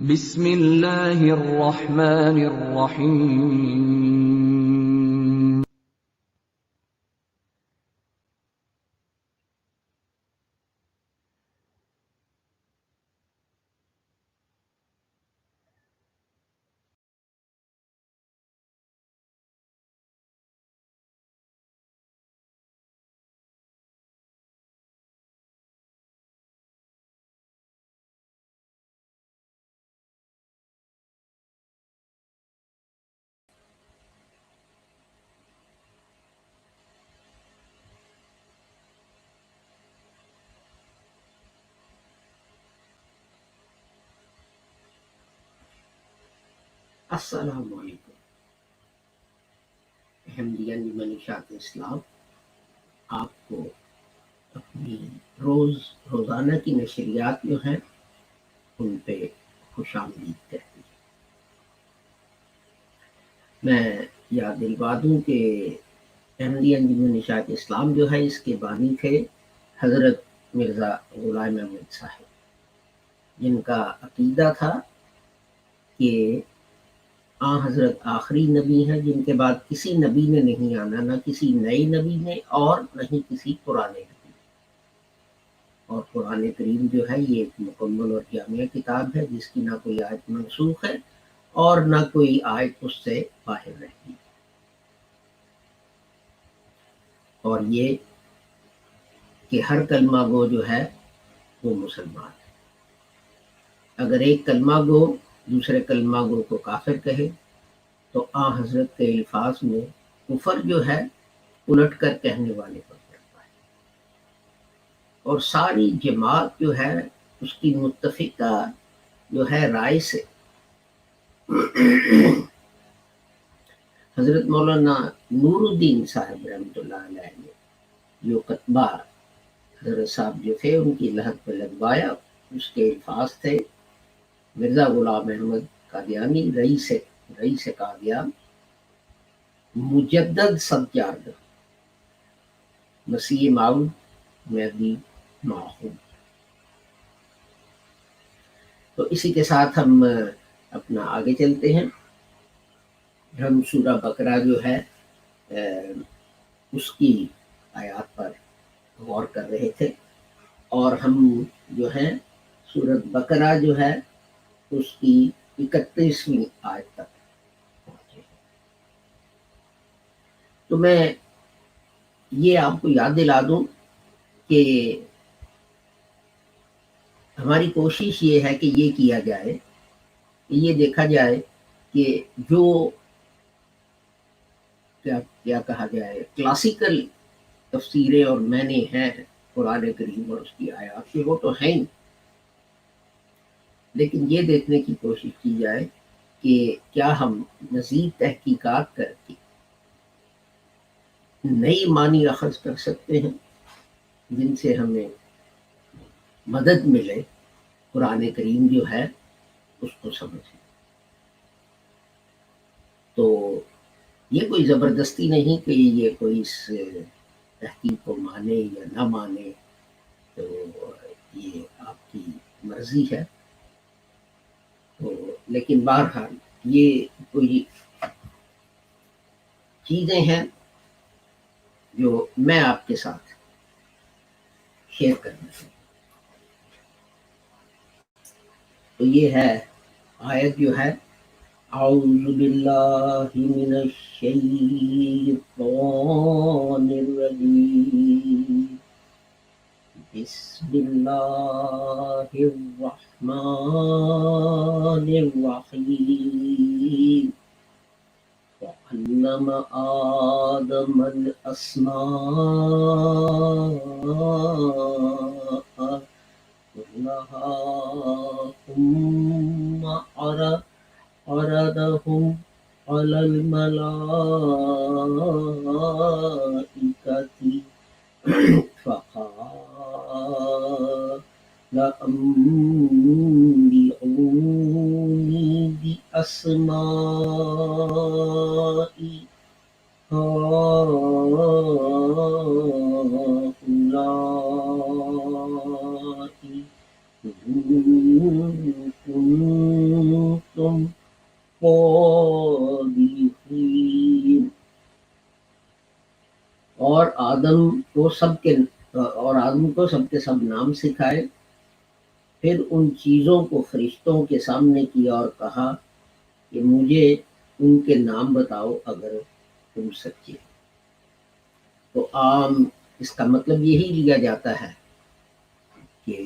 بسم اللہ الرحمن الرحیم۔ السلام علیکم۔ احمدیہ نشاط اسلام آپ کو اپنی روزانہ کی نشریات جو ہیں ان پہ خوش آمدید کہتی ہے۔ میں یاد دلوا دوں کہ احمدیہ نشاط اسلام جو ہے اس کے بانی تھے حضرت مرزا غلام احمد صاحب، جن کا عقیدہ تھا کہ حضرت آخری نبی ہیں جن کے بعد کسی نبی نے نہیں آنا، نہ کسی نئے نبی نے اور نہ ہی کسی پرانے نبی نے۔ اور قرآن کریم جو ہے یہ ایک مکمل اور جامع کتاب ہے جس کی نہ کوئی آیت منسوخ ہے اور نہ کوئی آیت اس سے باہر رہتی ہے۔ اور یہ کہ ہر کلمہ گو جو ہے وہ مسلمان ہے۔ اگر ایک کلمہ گو دوسرے کلمہ گو کو کافر کہے تو حضرت کے الفاظ میں کفر جو ہے الٹ کر کہنے والے پر پڑتا ہے، اور ساری جماعت جو ہے اس کی متفقہ جو ہے رائے سے حضرت مولانا نور الدین صاحب رحمۃ اللہ علیہ نے جو خطبہ حضرت صاحب جو تھے ان کی لحد پہ لگوایا، اس کے الفاظ تھے: مرزا غلام احمد قادیانی رئیس قادیان، مجدد سبزیارگہ، مسیح معود مہدی معہود۔ تو اسی کے ساتھ ہم اپنا آگے چلتے ہیں۔ ہم سورہ بقرہ جو ہے اس کی آیات پر غور کر رہے تھے، اور ہم جو ہیں سورہ بقرہ جو ہے اس کی 31ویں آیت تک پہنچے۔ تو میں یہ آپ کو یاد دلا دوں کہ ہماری کوشش یہ ہے کہ یہ کیا جائے کہ یہ دیکھا جائے کہ جو کیا کہا جائے کلاسیکل تفسیریں اور معنی ہیں قرآن کریم اور اس کی آیات کے، وہ تو ہیں، لیکن یہ دیکھنے کی کوشش کی جائے کہ کیا ہم مزید تحقیقات کر کے نئی معنی اخذ کر سکتے ہیں جن سے ہمیں مدد ملے قرآن کریم جو ہے اس کو سمجھیں۔ تو یہ کوئی زبردستی نہیں کہ یہ کوئی اس تحقیق کو مانے یا نہ مانے، تو یہ آپ کی مرضی ہے۔ تو لیکن بہرحال یہ کوئی چیزیں ہیں جو میں آپ کے ساتھ شیئر کرنا چاہوں۔ تو یہ ہے آیت جو ہے: اعوذ باللہ من الشیطان الرجیم، بسم اللہ الرحمن الرحیم، وعلم آدم الأسماء كلها ثم عرضهم على الملائكة فقال أنبئوني بأسماء هؤلاء إن كنتم صادقين. اور آدم کو سب کے سب نام سکھائے، پھر ان چیزوں کو فرشتوں کے سامنے کیا اور کہا کہ مجھے ان کے نام بتاؤ اگر تم سچے ہو۔ تو عام اس کا مطلب یہی لیا جاتا ہے کہ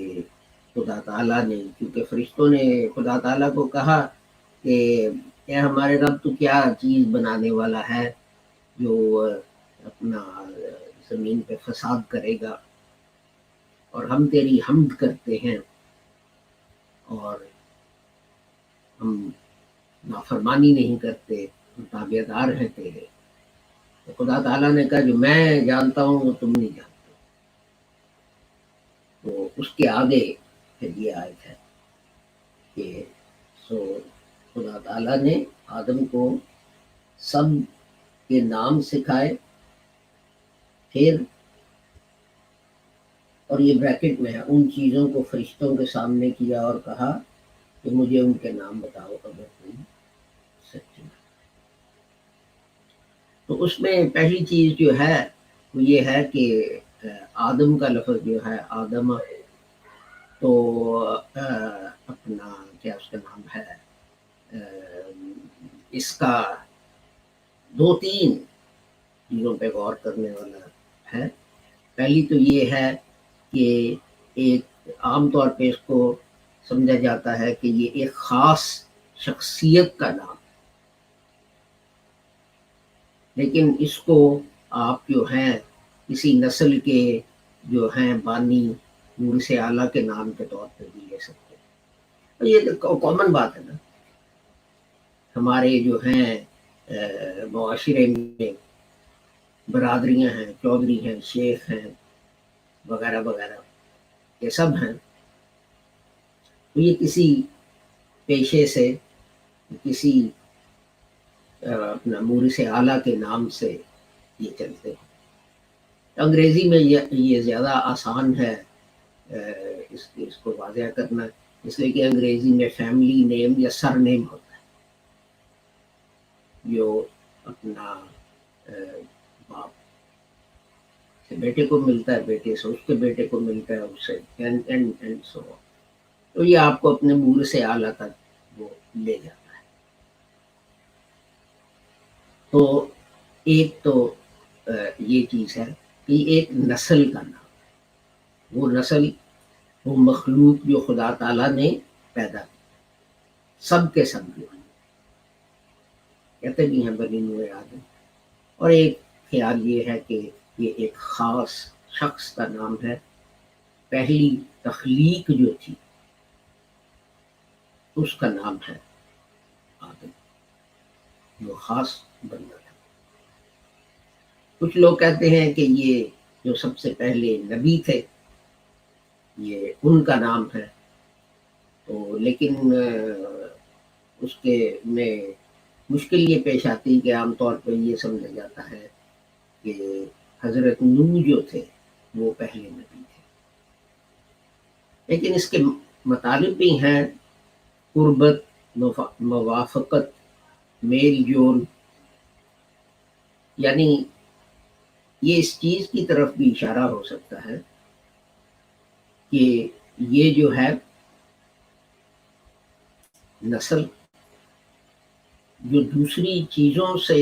خدا تعالیٰ نے، کیونکہ فرشتوں نے خدا تعالیٰ کو کہا کہ اے ہمارے رب تو کیا چیز بنانے والا ہے جو اپنا زمین پہ فساد کرے گا، اور ہم تیری حمد کرتے ہیں اور ہم نافرمانی نہیں کرتے، ہم تابع دار ہیں تیرے۔ تو خدا تعالیٰ نے کہا جو میں جانتا ہوں وہ تم نہیں جانتے۔ تو اس کے آگے پھر یہ آیت ہے کہ سو خدا تعالیٰ نے آدم کو سب کے نام سکھائے، پھر اور یہ بریکٹ میں ہے ان چیزوں کو فرشتوں کے سامنے کیا اور کہا کہ مجھے ان کے نام بتاؤ اگر تم سچے ہو۔ تو اس میں پہلی چیز جو ہے وہ یہ ہے کہ آدم کا لفظ جو ہے آدم، تو اپنا کیا اس کا نام ہے، اس کا دو تین چیزوں پہ غور کرنے والا ہے۔ پہلی تو یہ ہے کہ ایک عام طور پہ اس کو سمجھا جاتا ہے کہ یہ ایک خاص شخصیت کا نام، لیکن اس کو آپ جو ہیں کسی نسل کے جو ہیں بانی نور سے اعلیٰ کے نام کے طور پہ بھی لے سکتے ہیں۔ یہ تو کامن بات ہے نا، ہمارے جو ہیں معاشرے میں برادریاں ہیں، چودھری ہیں، شیخ ہیں وغیرہ وغیرہ، یہ سب ہیں، تو یہ کسی پیشے سے، کسی اپنا مورث اعلیٰ کے نام سے یہ چلتے ہیں۔ انگریزی میں یہ زیادہ آسان ہے اس کو واضح کرنا، اس لیے کہ انگریزی میں فیملی نیم یا سر نیم ہوتا ہے، جو اپنا باپ سے بیٹے کو ملتا ہے، بیٹے سے اس کے بیٹے کو ملتا ہے، اس سے اینڈ سو آن۔ تو یہ آپ کو اپنے مورث اعلیٰ تک وہ لے جاتا ہے۔ تو ایک تو یہ چیز ہے کہ ایک نسل کا نام، وہ نسل، وہ مخلوق جو خدا تعالیٰ نے پیدا کی، سب کے سب جو ہیں کہتے بھی ہیں بنی نوع آدم۔ اور ایک خیال یہ ہے کہ یہ ایک خاص شخص کا نام ہے، پہلی تخلیق جو تھی اس کا نام ہے آدم، جو خاص بندہ تھا۔ کچھ لوگ کہتے ہیں کہ یہ جو سب سے پہلے نبی تھے یہ ان کا نام ہے، تو لیکن اس کے میں مشکل یہ پیش آتی کہ عام طور پہ یہ سمجھا جاتا ہے کہ حضرت نوح جو تھے وہ پہلے نبی تھے، لیکن اس کے مطالب بھی ہیں، قربت، موافقت، میل جول، یعنی یہ اس چیز کی طرف بھی اشارہ ہو سکتا ہے کہ یہ جو ہے نسل جو دوسری چیزوں سے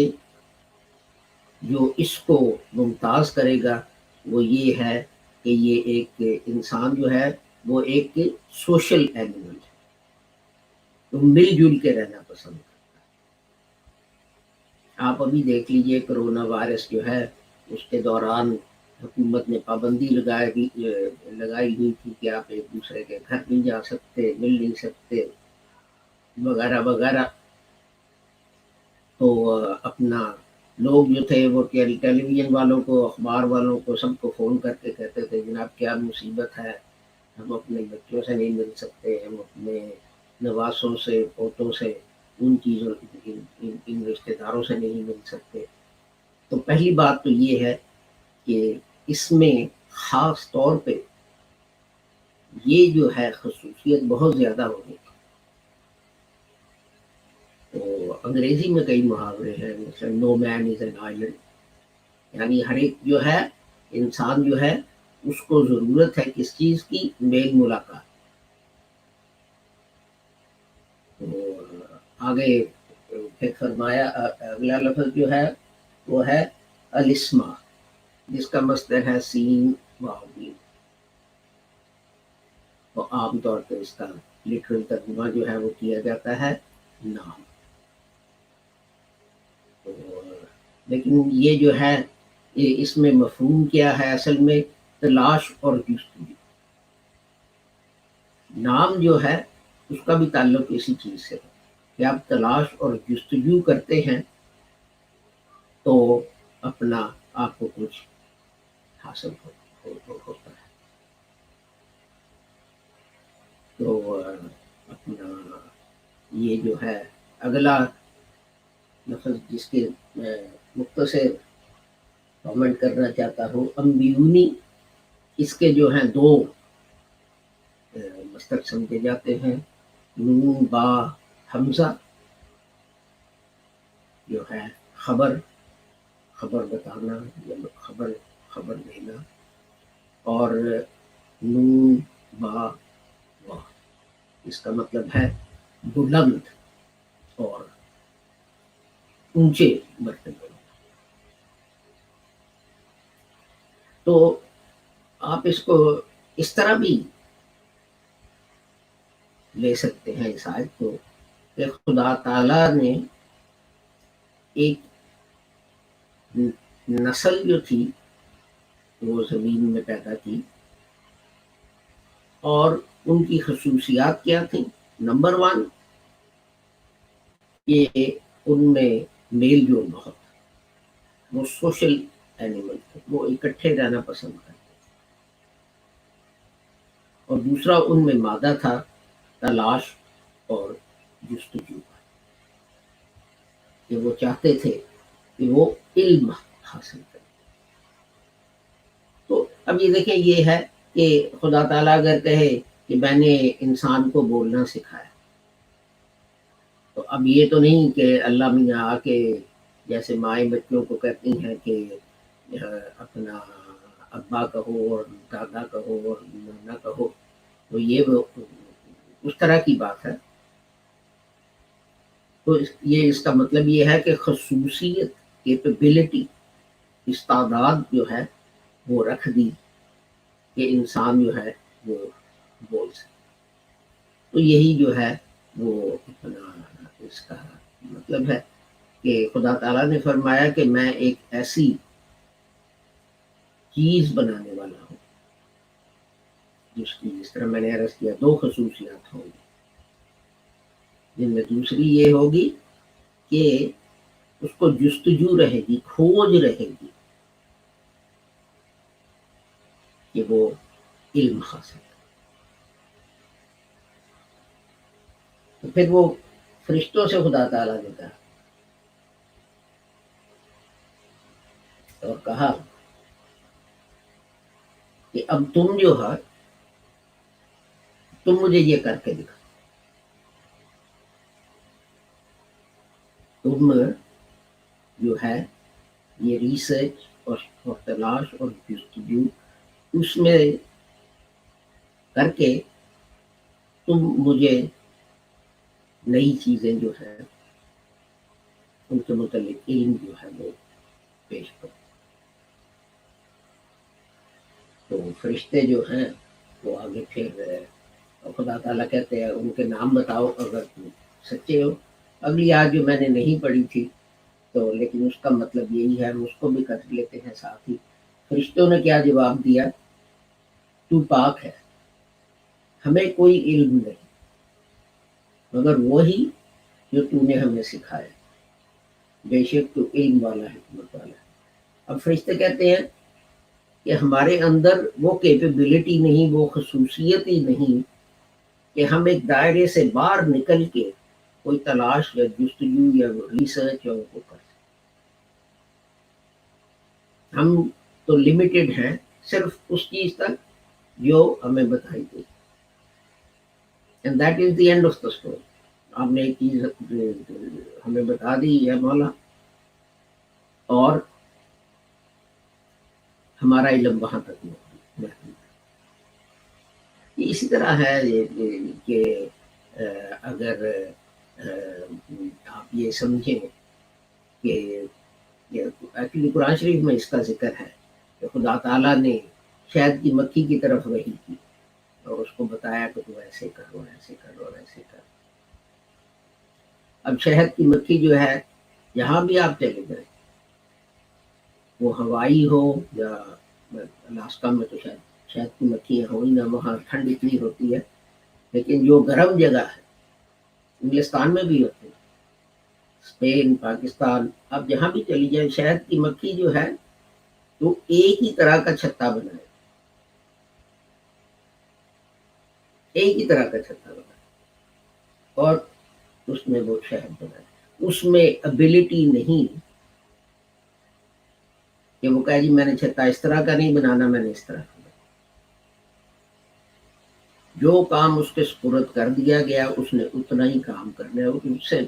جو اس کو ممتاز کرے گا وہ یہ ہے کہ یہ ایک انسان جو ہے وہ ایک سوشل اینیمل ہے، تو مل جل کے رہنا پسند کرتا ہے۔ آپ ابھی دیکھ لیجئے کرونا وائرس جو ہے اس کے دوران حکومت نے پابندی لگائی ہوئی تھی کہ آپ ایک دوسرے کے گھر نہیں جا سکتے، مل نہیں سکتے وغیرہ وغیرہ۔ تو اپنا لوگ جو تھے وہ ٹیلی ویژن والوں کو، اخبار والوں کو، سب کو فون کر کے کہتے تھے جناب کیا مصیبت ہے، ہم اپنے بچوں سے نہیں مل سکتے، ہم اپنے نواسوں سے، پوتوں سے، ان چیزوں ان رشتے داروں سے نہیں مل سکتے۔ تو پہلی بات تو یہ ہے کہ اس میں خاص طور پہ یہ جو ہے خصوصیت بہت زیادہ ہوگی تو انگریزی میں کئی محاورے ہیں، مثلا نو مین از این آئلینڈ، یعنی ہر ایک جو ہے انسان جو ہے اس کو ضرورت ہے کس چیز کی؟ میل ملاقات. تو آگے پھر فرمایا اگلا لفظ جو ہے وہ ہے الاسما، جس کا مصدر ہے سین واؤ. تو عام طور پہ اس کا لٹرل ترجمہ جو ہے وہ کیا جاتا ہے نام. تو لیکن یہ جو ہے یہ اس میں مفہوم کیا ہے اصل میں؟ تلاش اور جستجو. نام جو ہے اس کا بھی تعلق اسی چیز سے ہے کہ آپ تلاش اور جستجو کرتے ہیں تو اپنا آپ کو کچھ حاصل ہوتا ہے. تو اپنا یہ جو ہے اگلا لفظ جس کے میں مختصر کامنٹ کرنا چاہتا ہوں، امبیونی، اس کے جو ہیں دو مستق سمجھے جاتے ہیں. نون با حمزہ جو ہے خبر بتانا یا خبر دینا، اور نون با واہ، اس کا مطلب ہے بلند اور اونچے مرتبے. تو آپ اس کو اس طرح بھی لے سکتے ہیں اس آیت کو کہ خدا تعالی نے ایک نسل جو تھی وہ زمین میں پیدا کی، اور ان کی خصوصیات کیا تھیں؟ نمبر 1، یہ ان میں میل جول بہت، وہ سوشل اینیمل تھے، وہ اکٹھے رہنا پسند کرتے. اور دوسرا ان میں مادہ تھا تلاش اور جستجو، کہ وہ چاہتے تھے کہ وہ علم حاصل کریں. تو اب یہ دیکھیں، یہ ہے کہ خدا تعالیٰ اگر کہے کہ میں نے انسان کو بولنا سکھایا، تو اب یہ تو نہیں کہ اللہ میاں آ کے جیسے مائیں بچوں کو کہتی ہیں کہ اپنا ابا کہو اور دادا کہو اور نانا کہو، تو یہ اس طرح کی بات ہے. تو یہ اس کا مطلب یہ ہے کہ خصوصیت، کیپیبلٹی، استعداد جو ہے وہ رکھ دی کہ انسان جو ہے وہ بول سکے. تو یہی جو ہے وہ اپنا اس کا مطلب ہے کہ خدا تعالیٰ نے فرمایا کہ میں ایک ایسی چیز بنانے والا ہوں جس کی، جس طرح میں نے عرض کیا، دو خصوصیات ہوں گی، جن میں دوسری یہ ہوگی کہ اس کو جستجو رہے گی، کھوج رہے گی کہ وہ علم حاصل کرے. تو پھر وہ فرشتوں سے خدا تعالیٰ نے کہا اور کہا کہ اب تم جو ہے تم مجھے یہ کر کے دکھا. تم جو ہے یہ ریسرچ اور تلاش اور جستجو اس میں کر کے تم مجھے نئی چیزیں جو ہیں ان کے متعلق علم جو ہے وہ پیش کرو. تو فرشتے جو ہیں وہ آگے پھر خدا تعالیٰ کہتے ہیں ان کے نام بتاؤ اگر تم سچے ہو. اگلی آج جو میں نے نہیں پڑھی تھی تو لیکن اس کا مطلب یہی ہے، ہم اس کو بھی کر لیتے ہیں ساتھ ہی. فرشتوں نے کیا جواب دیا؟ تو پاک ہے، ہمیں کوئی علم نہیں مگر وہی جو تو نے ہمیں سکھایا، بے شک تو علم والا، حکمت والا ہے. اب فرشتے کہتے ہیں کہ ہمارے اندر وہ کیپیبلٹی نہیں، وہ خصوصیت ہی نہیں کہ ہم ایک دائرے سے باہر نکل کے کوئی تلاش یا جستجو یا ریسرچ یا ان کو کر سکیں. ہم تو لمیٹڈ ہیں صرف اس چیز تک جو ہمیں بتائی گئی. And that is the end of the story. آپ نے ایک چیز ہمیں بتا دی ہے مولا، اور ہمارا علم وہاں تک محدود ہے۔ اسی طرح ہے کہ اگر آپ یہ سمجھیں کہ ایکچولی قرآن شریف میں اس کا ذکر ہے کہ خدا تعالیٰ نے شہد کی مکھی کی طرف وحی کی اور اس کو بتایا کہ تو ایسے کرو ایسے کرو ایسے کرو۔ اب شہد کی مکھی جو ہے جہاں بھی آپ چلے جائیں، وہ ہوائی ہو یا الاسکا میں تو شہد کی مکھیاں ہو ہی نہ، وہاں ٹھنڈ اتنی ہوتی ہے، لیکن جو گرم جگہ ہے انگلستان میں بھی ہوتی ہے، اسپین، پاکستان، آپ جہاں بھی چلی جائیں، شہد کی مکھی جو ہے تو ایک ہی طرح کا چھتا بنائے، ایک ہی طرح کا چھتا بنائے اور اس میں وہ شہد بنائے۔ اس میں ابیلٹی نہیں کہ وہ کہے جی میں نے چھتا اس طرح کا نہیں بنانا، میں نے اس طرح کا، جو کام اس کے سپرد کر دیا گیا اس نے اتنا ہی کام کرنا ہے، اس سے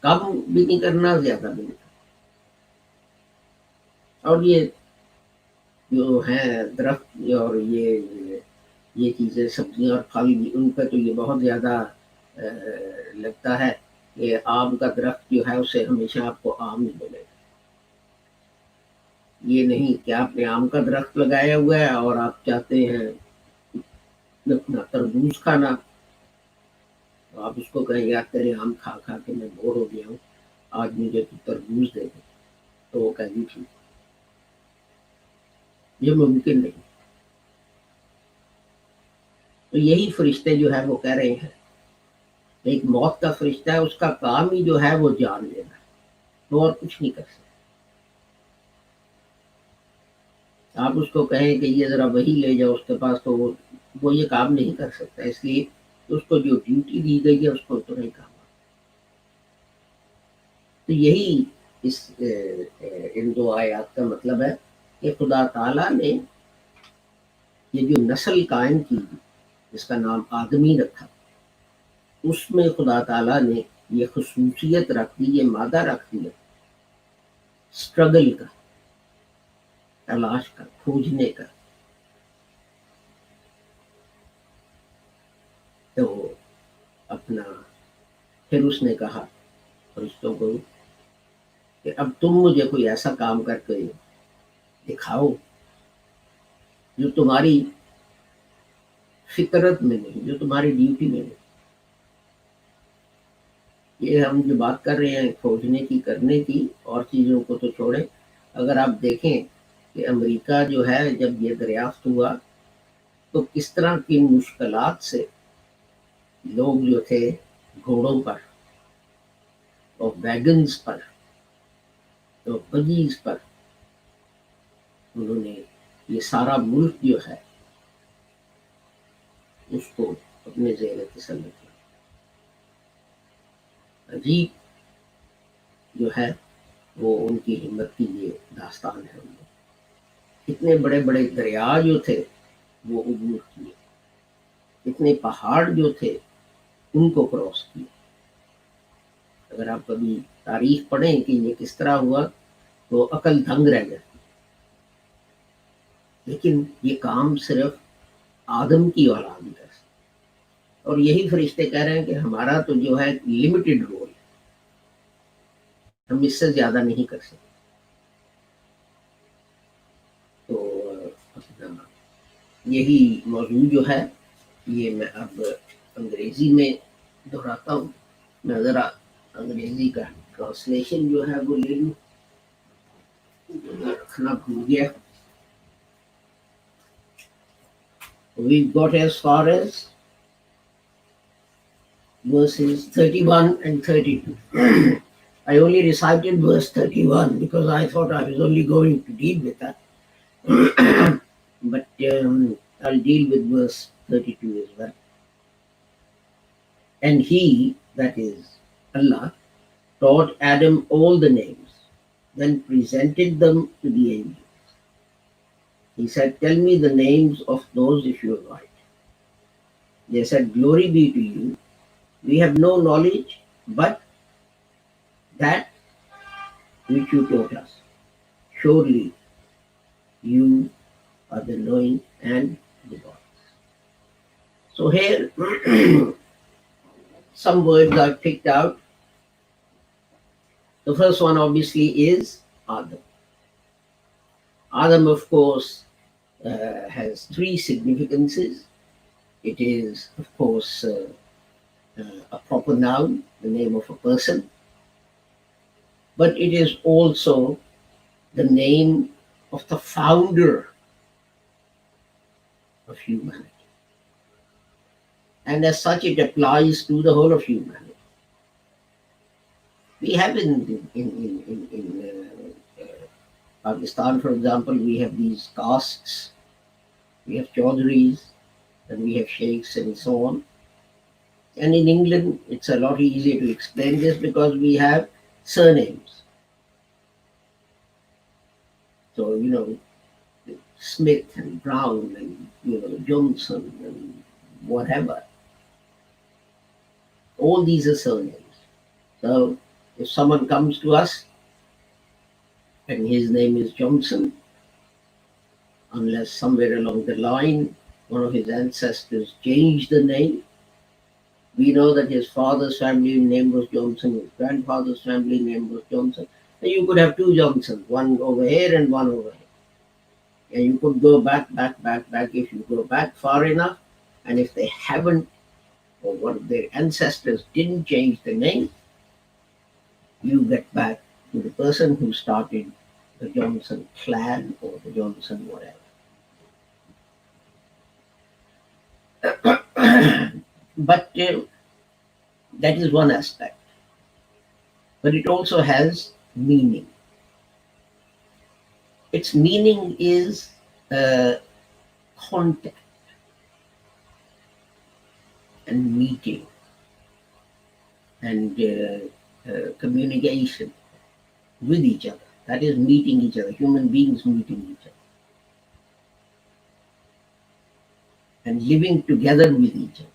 کم بھی نہیں کرنا، زیادہ بھی نہیں کرنا۔ اور یہ جو ہیں درخت اور یہ چیزیں سبزیاں اور پھل بھی، ان پہ تو یہ بہت زیادہ لگتا ہے کہ آم کا درخت جو ہے اس سے ہمیشہ آپ کو آم ہی ملے گا۔ یہ نہیں کہ آپ نے آم کا درخت لگایا ہوا ہے اور آپ چاہتے ہیں اپنا تربوز کھانا، تو آپ اس کو کہیں یار تیرے آم کھا کھا کے میں بور ہو گیا ہوں، آج مجھے تو تربوز دے دے، تو وہ کہے گی ٹھیک، یہ ممکن نہیں۔ تو یہی فرشتے جو ہے وہ کہہ رہے ہیں، ایک موت کا فرشتہ ہے، اس کا کام ہی جو ہے وہ جان لینا، تو اور کچھ نہیں کر سکتے۔ آپ اس کو کہیں کہ یہ ذرا وہی لے جاؤ اس کے پاس، تو وہ یہ کام نہیں کر سکتا، اس لیے اس کو جو ڈیوٹی دی گئی ہے اس کو تو نہیں کام۔ تو یہی ان دو آیات کا مطلب ہے کہ خدا تعالیٰ نے یہ جو نسل قائم کی جس کا نام آدمی رکھا، اس میں خدا تعالیٰ نے یہ خصوصیت رکھ دی، یہ مادہ رکھ دیا اسٹرگل کا، تلاش کا، کھوجنے کا۔ تو اپنا پھر اس نے کہا فرشتوں کو کہ اب تم مجھے کوئی ایسا کام کر کے دکھاؤ جو تمہاری فطرت میں نہیں، جو تمہاری ڈیوٹی میں نہیں۔ یہ ہم جو بات کر رہے ہیں کھوجنے کی، کرنے کی، اور چیزوں کو تو چھوڑیں، اگر آپ دیکھیں کہ امریکہ جو ہے جب یہ دریافت ہوا تو کس طرح کی مشکلات سے لوگ جو تھے گھوڑوں پر اور ویگنز پر اور بگیز پر، انہوں نے یہ سارا ملک جو ہے اس کو اپنے زیر تسلط کیا۔ عجیب جو ہے وہ ان کی ہمت کی یہ داستان ہے۔ اتنے بڑے بڑے دریا جو تھے وہ عبور کیے، اتنے پہاڑ جو تھے ان کو کراس کیے۔ اگر آپ کبھی تاریخ پڑھیں کہ یہ کس طرح ہوا تو عقل دنگ رہ جاتی۔ لیکن یہ کام صرف آدم کی اولاد ہی کر سکتی، اور یہی فرشتے کہہ رہے ہیں کہ ہمارا تو جو ہے لمیٹڈ رول ہے، ہم اس سے زیادہ نہیں کر سکتے۔ تو یہی موضوع جو ہے یہ میں اب انگریزی میں دہراتا ہوں۔ میں ذرا انگریزی کا ٹرانسلیشن جو ہے وہ لے لوں، رکھنا بھول گیا۔ We got as far as verses 31 and 32. I only recited verse 31 because I thought I was only going to deal with that. But I'll deal with verse 32 as well. And he, that is Allah, taught Adam all the names, then presented them to the angels. He said, tell me the names of those if you are right. They said, glory be to you. We have no knowledge but that which you taught us. Surely you are the knowing and the God. So here, some words I've picked out. The first one obviously is Adam. Adam, of course, has three significances. It is, of course, a proper noun, the name of a person, but it is also the name of the founder of humanity. And as such, it applies to the whole of humanity. We have in Pakistan, for example, we have these castes, we have Chaudhurys, and we have sheikhs and so on. And in England, it's a lot easier to explain this because we have surnames. So, Smith and Brown and, Johnson and whatever. All these are surnames. So if someone comes to us and his name is Johnson, unless somewhere along the line one of his ancestors changed the name, we know that his father's family name was Johnson, his grandfather's family name was Johnson. And you could have two Johnsons, one over here and one over here. And you could go back if you go back far enough. And if they haven't, or one of their ancestors didn't change the name, you get back to the person who started the Johnson clan or the Johnson whatever. But that is one aspect. But it also has meaning. Its meaning is contact and meeting and communication with each other. That is meeting each other, human beings meeting each other. And living together with each other.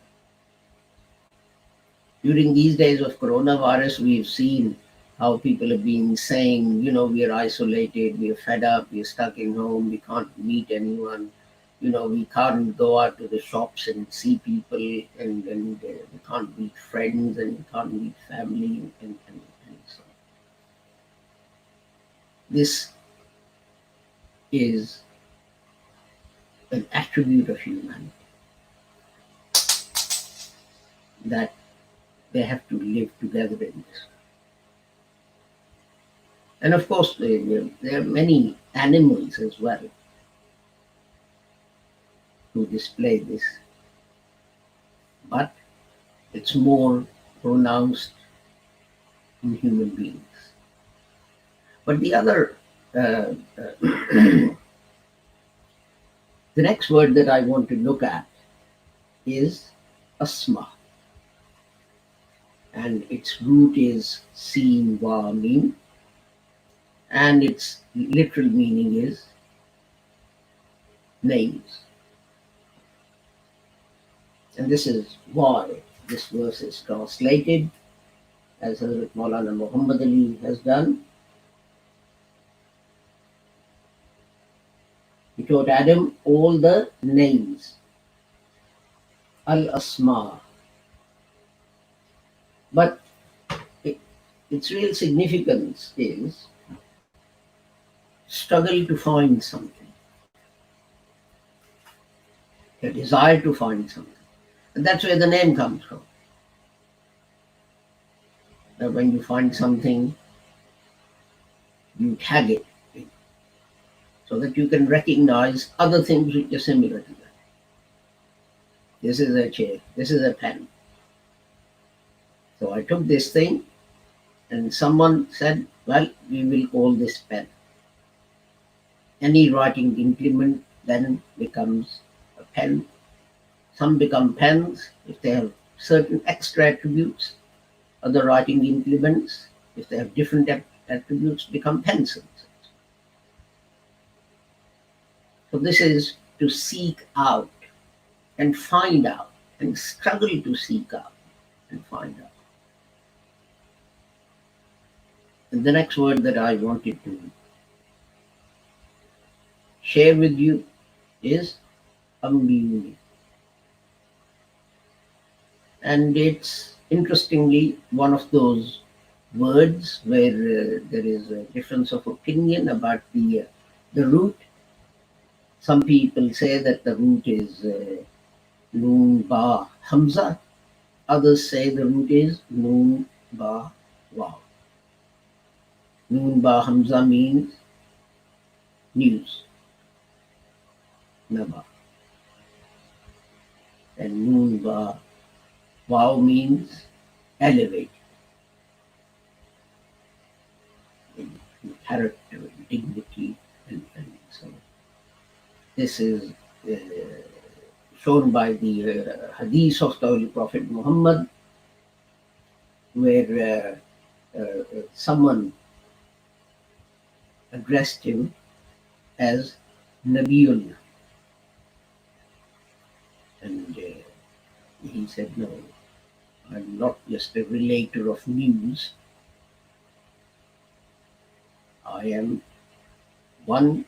During these days of coronavirus, we've seen how people have been saying, we are isolated, we are fed up, we are stuck in home, we can't meet anyone, we can't go out to the shops and see people, and we can't meet friends, and we can't meet family, and so on. This is an attribute of humanity, that they have to live together in this. And of course, there are many animals as well who display this, but it's more pronounced in human beings. But the other, the next word that I want to look at is asma. And its root is sin wa mim, and its literal meaning is names. And this is why this verse is translated as Hazrat Maulana Muhammad Ali has done. He taught Adam all the names, al-asma. But its real significance is struggle to find something, a desire to find something. And that's where the name comes from. That when you find something, you tag it so that you can recognize other things which are similar to that. This is a chair, this is a pen. So I took this thing and someone said, well, we will call this pen. Any writing implement then becomes a pen. Some become pens if they have certain extra attributes. Other writing implements, if they have different attributes, become pencils. So this is to seek out and find out and struggle to seek out and find out. And the next word that I wanted to share with you is Ambiyuni. And it's interestingly one of those words where there is a difference of opinion about the root. Some people say that the root is Noon Ba Hamza. Others say the root is Noon Ba Wow. Noon Ba Hamza means news, Naba. And Noon Ba Wow means elevate, in character, dignity, and so on. This is shown by the hadith of the Holy Prophet Muhammad, where someone addressed him as Nabiullah. And he said, no, I'm not just a relator of news. I am one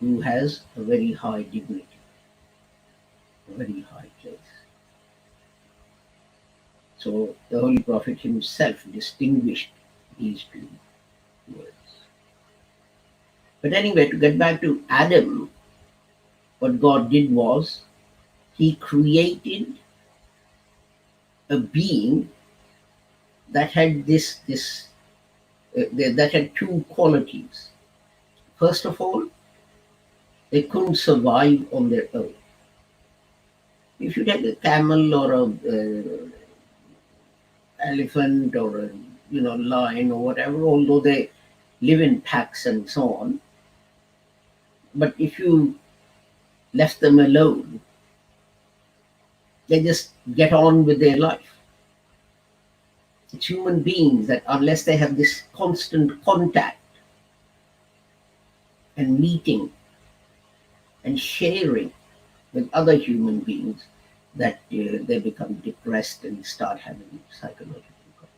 who has a very high dignity, a very high place. So the Holy Prophet himself distinguished these two words. But anyway, to get back to Adam, what God did was he created a being that had that had two qualities. First of all, they couldn't survive on their own. If you take a camel or a elephant or a lion or whatever, although they live in packs and so on, but if you left them alone, they just get on with their life. It's human beings that unless they have this constant contact and meeting and sharing with other human beings, that they become depressed and start having psychological problems.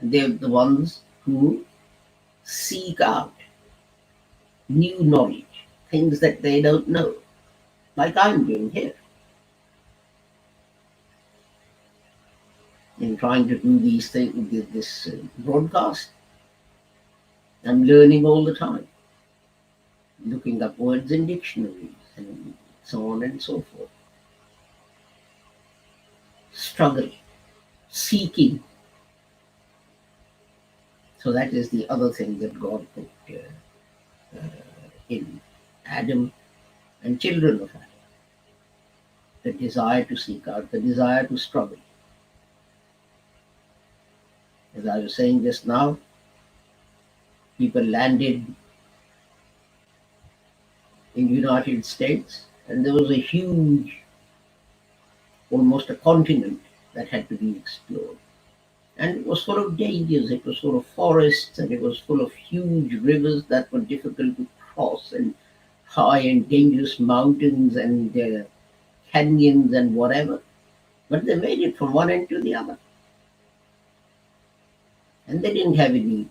And they're the ones who seek out new knowledge, things that they don't know, like I'm doing here. In trying to do these things, this broadcast, I'm learning all the time, looking up words in dictionaries and so on and so forth. Struggle, seeking. So that is the other thing that God put in Adam and children of Adam. The desire to seek out, the desire to struggle. As I was saying just now, people landed in the United States and there was a huge, almost a continent that had to be explored. And it was full of dangers, it was full of forests, and it was full of huge rivers that were difficult to cross, and high and dangerous mountains and canyons and whatever. But they made it from one end to the other. And they didn't have any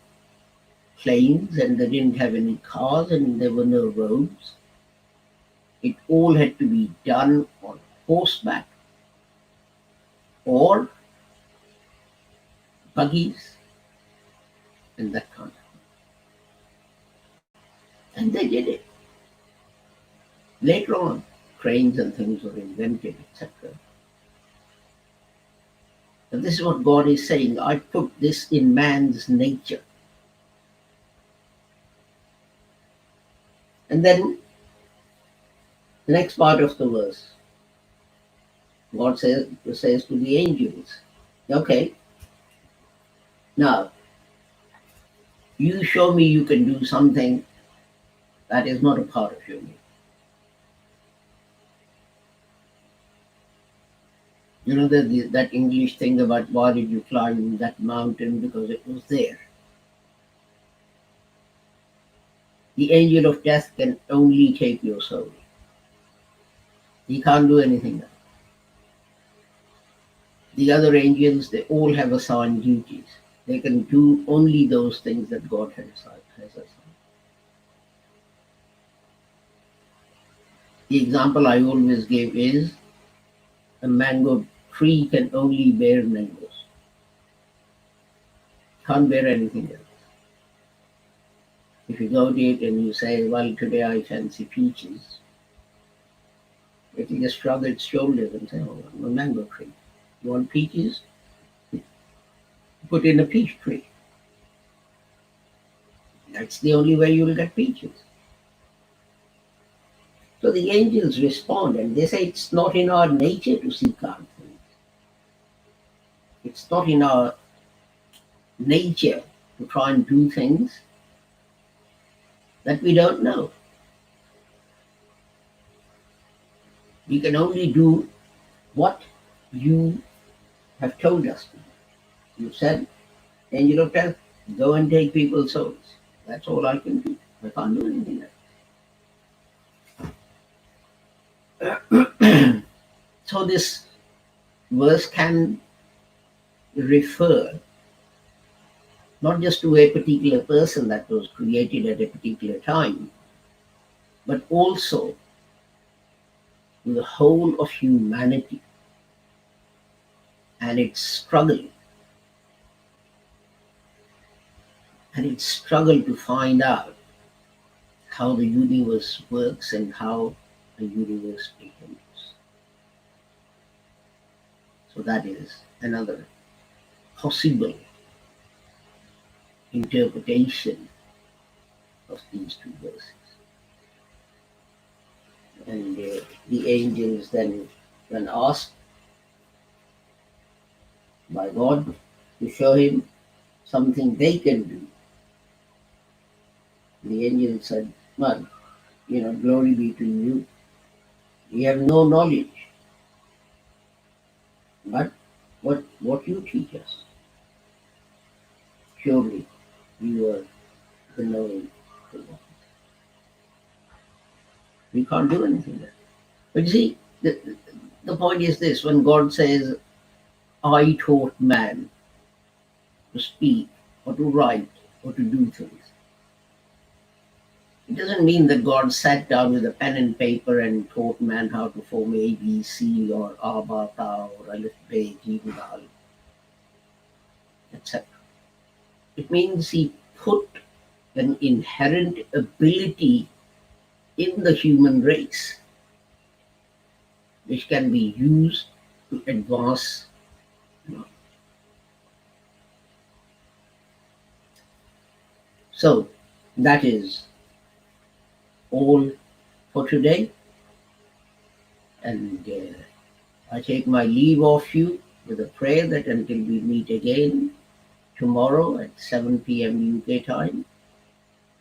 planes, and they didn't have any cars, and there were no roads. It all had to be done on horseback or buggies and that kind of thing. And they did it. Later on, trains and things were invented, etc. And this is what God is saying. I put this in man's nature. And then the next part of the verse, God says to the angels, okay, now you show me you can do something that is not a part of your nature. You know that English thing about why did you climb that mountain? Because it was there. The angel of death can only take your soul. He can't do anything else. The other angels, they all have assigned duties. They can do only those things that God has assigned. The example I always give is a mango tree can only bear mangoes, can't bear anything else. If you go to it and you say, well, today I fancy peaches, it will just shrug its shoulders and say, oh, I'm a mango tree. You want peaches? Put in a peach tree. That's the only way you'll get peaches. So the angels respond and they say it's not in our nature to seek out things. It's not in our nature to try and do things that we don't know. We can only do what you have told us to do. You said, angel of death, go and take people's souls. That's all I can do. I can't do anything else. So this verse can refer not just to a particular person that was created at a particular time, but also to the whole of humanity and its struggle. And its struggle to find out how the universe works and how the universe behaves. So that is another possible interpretation of these two verses. And the angels then, when asked by God to show him something they can do, the angel said, well, glory be to you. We have no knowledge, but what you teach us, surely you are the knowing one. We can't do anything there. But you see, the point is this: when God says, I taught man to speak or to write or to do things, it doesn't mean that God sat down with a pen and paper and taught man how to form A, B, C, or Abba, Ta, or Alif, Be, Jim, Dal, etc. It means he put an inherent ability in the human race which can be used to advance knowledge. So that is all for today, and I take my leave of you with a prayer that until we meet again tomorrow at 7 p.m. UK time,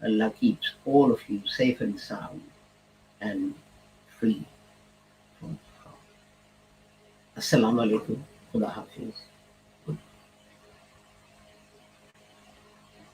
Allah keeps all of you safe and sound and free from harm. Assalamu alaikum. Khuda Hafiz.